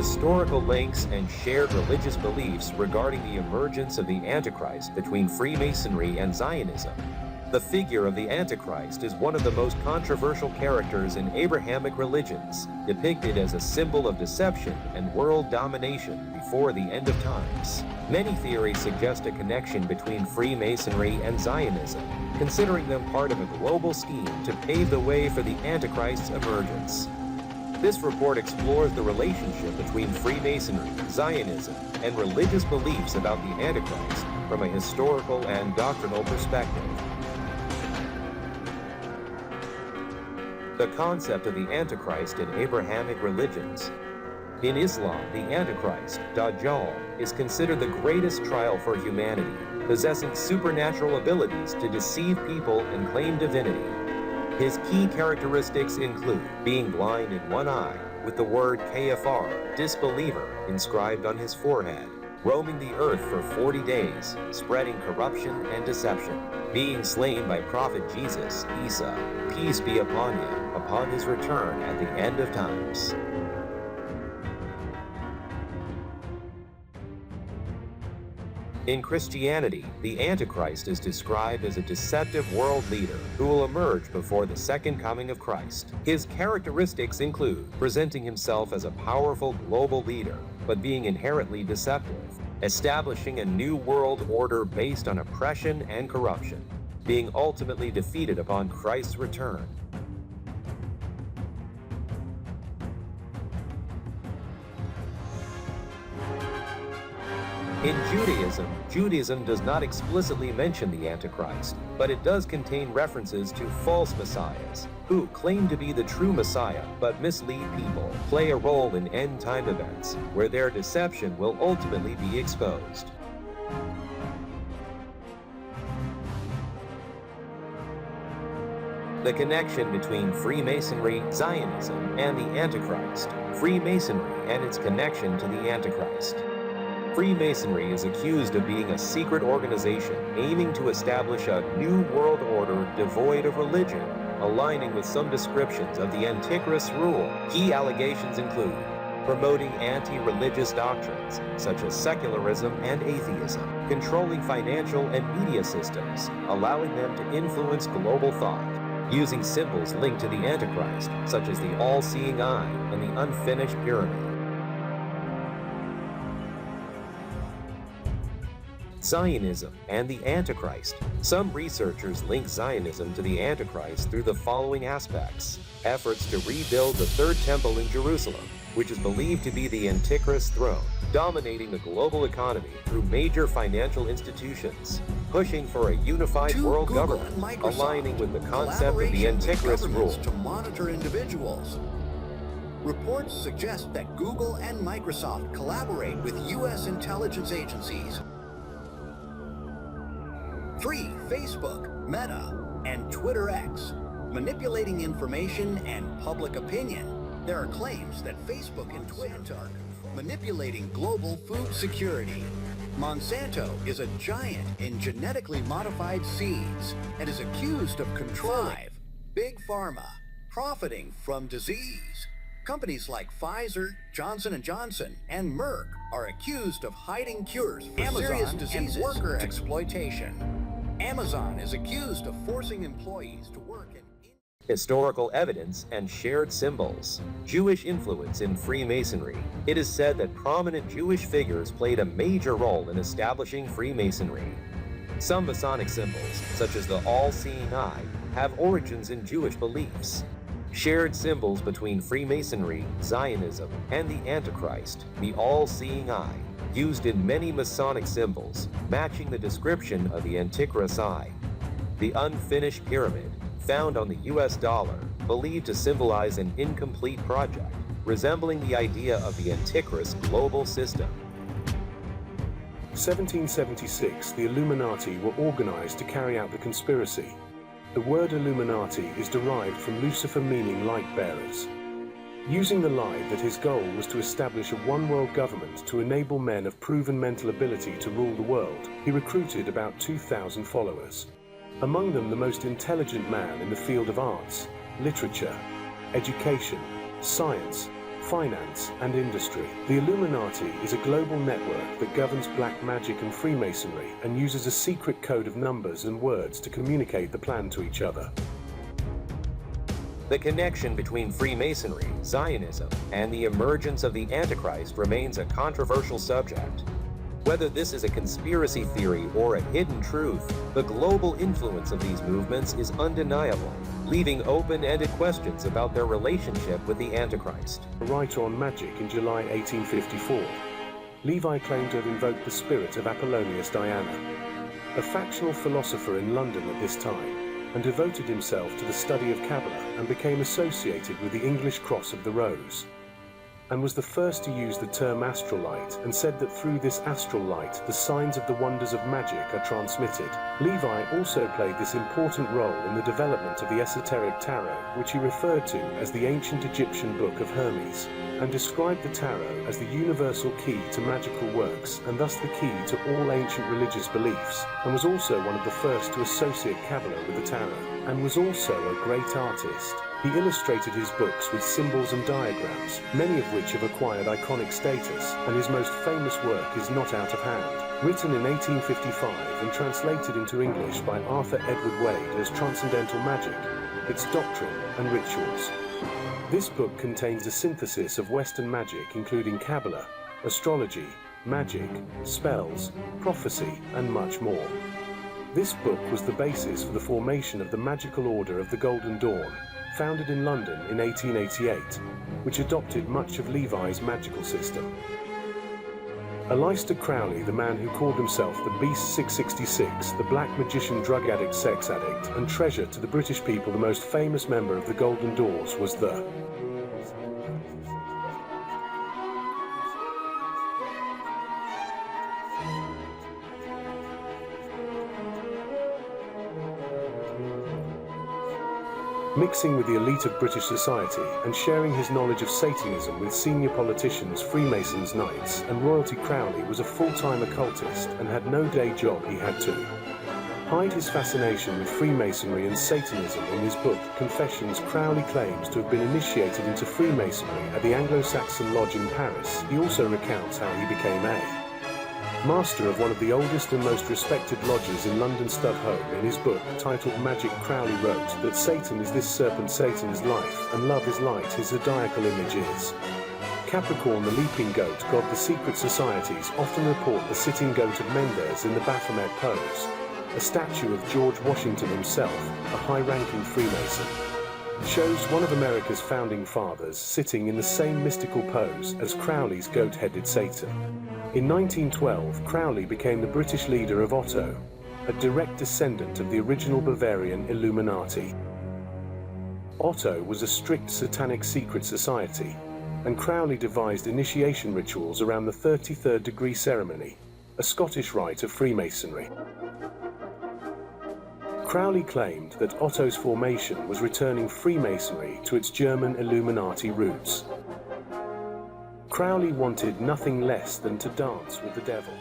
historical links and shared religious beliefs regarding the emergence of the Antichrist between Freemasonry and Zionism. The figure of the Antichrist is one of the most controversial characters in Abrahamic religions, depicted as a symbol of deception and world domination before the end of times. Many theories suggest a connection between Freemasonry and Zionism, considering them part of a global scheme to pave the way for the Antichrist's emergence. This report explores the relationship between Freemasonry, Zionism, and religious beliefs about the Antichrist from a historical and doctrinal perspective. The concept of the Antichrist in Abrahamic religions. In Islam, the Antichrist, Dajjal, is considered the greatest trial for humanity, possessing supernatural abilities to deceive people and claim divinity. His key characteristics include being blind in one eye, with the word kafir, disbeliever, inscribed on his forehead, roaming the earth for 40 days, spreading corruption and deception, being slain by Prophet Jesus, Isa, peace be upon him, upon his return at the end of times. In Christianity, the Antichrist is described as a deceptive world leader who will emerge before the second coming of Christ. His characteristics include presenting himself as a powerful global leader, but being inherently deceptive, establishing a new world order based on oppression and corruption, being ultimately defeated upon Christ's return. In Judaism does not explicitly mention the Antichrist, but it does contain references to false messiahs, who claim to be the true Messiah but mislead people, play a role in end-time events, where their deception will ultimately be exposed. The connection between Freemasonry, Zionism, and the Antichrist. Freemasonry and its connection to the Antichrist. Freemasonry is accused of being a secret organization aiming to establish a new world order devoid of religion, aligning with some descriptions of the Antichrist's rule. Key allegations include promoting anti-religious doctrines, such as secularism and atheism, controlling financial and media systems, allowing them to influence global thought, using symbols linked to the Antichrist, such as the all-seeing eye and the unfinished pyramid. Zionism and the Antichrist. Some researchers link Zionism to the Antichrist through the following aspects: efforts to rebuild the Third Temple in Jerusalem, which is believed to be the Antichrist's throne, dominating the global economy through major financial institutions, pushing for a unified world government, aligning with the concept of the Antichrist's rule. To monitor individuals. Reports suggest that Google and Microsoft collaborate with U.S. intelligence agencies. 3. Facebook, Meta, and Twitter X, manipulating information and public opinion. There are claims that Facebook and Twitter are manipulating global food security. Monsanto is a giant in genetically modified seeds and is accused of controlling 5. Big Pharma, profiting from disease. Companies like Pfizer, Johnson & Johnson, and Merck are accused of hiding cures for serious diseases and worker exploitation. Amazon is accused of forcing employees to work in historical evidence and shared symbols. Jewish influence in Freemasonry. It is said that prominent Jewish figures played a major role in establishing Freemasonry. Some Masonic symbols, such as the all-seeing eye, have origins in Jewish beliefs. Shared symbols between Freemasonry, Zionism, and the Antichrist, the all-seeing eye, used in many Masonic symbols, matching the description of the Antichrist's eye. The unfinished pyramid, found on the US dollar, believed to symbolize an incomplete project, resembling the idea of the Antichrist's global system. 1776, the Illuminati were organized to carry out the conspiracy. The word Illuminati is derived from Lucifer, meaning light bearers. Using the lie that his goal was to establish a one-world government to enable men of proven mental ability to rule the world, he recruited about 2,000 followers. Among them the most intelligent man in the field of arts, literature, education, science, finance, and industry. The Illuminati is a global network that governs black magic and Freemasonry and uses a secret code of numbers and words to communicate the plan to each other. The connection between Freemasonry, Zionism, and the emergence of the Antichrist remains a controversial subject. Whether this is a conspiracy theory or a hidden truth, the global influence of these movements is undeniable, leaving open-ended questions about their relationship with the Antichrist. A writer on magic in July 1854, Levi claimed to have invoked the spirit of Apollonius Diana, a factional philosopher in London at this time, and devoted himself to the study of Kabbalah and became associated with the English Cross of the Rose, and was the first to use the term astral light, and said that through this astral light the signs of the wonders of magic are transmitted. Levi also played this important role in the development of the esoteric tarot, which he referred to as the ancient Egyptian Book of Hermes, and described the tarot as the universal key to magical works and thus the key to all ancient religious beliefs, and was also one of the first to associate Kabbalah with the tarot, and was also a great artist. He illustrated his books with symbols and diagrams, many of which have acquired iconic status, and his most famous work is Not Out of Hand, written in 1855 and translated into English by Arthur Edward Wade as Transcendental Magic, Its Doctrine and Rituals. This book contains a synthesis of Western magic including Kabbalah, astrology, magic, spells, prophecy, and much more. This book was the basis for the formation of the Magical Order of the Golden Dawn, founded in London in 1888, which adopted much of Levi's magical system. Aleister Crowley, the man who called himself the Beast 666, the black magician, drug addict, sex addict, and treasure to the British people, the most famous member of the Golden Doors was the mixing with the elite of British society and sharing his knowledge of Satanism with senior politicians, Freemasons, knights, and royalty. Crowley was a full-time occultist and had no day job. He had to hide his fascination with Freemasonry and Satanism. In his book, Confessions, Crowley claims to have been initiated into Freemasonry at the Anglo-Saxon Lodge in Paris. He also recounts how he became a master of one of the oldest and most respected lodges in London, Stud Home. In his book, titled Magic, Crowley wrote that Satan is this serpent, Satan is life, and love is light. His zodiacal image is Capricorn, the leaping goat god. The secret societies often report the sitting goat of Mendes in the Baphomet pose, a statue of George Washington himself, a high-ranking Freemason, shows one of America's founding fathers sitting in the same mystical pose as Crowley's goat-headed Satan. In 1912, Crowley became the British leader of Otto, a direct descendant of the original Bavarian Illuminati. Otto was a strict satanic secret society, and Crowley devised initiation rituals around the 33rd degree ceremony, a Scottish rite of Freemasonry. Crowley claimed that Otto's formation was returning Freemasonry to its German Illuminati roots. Crowley wanted nothing less than to dance with the devil.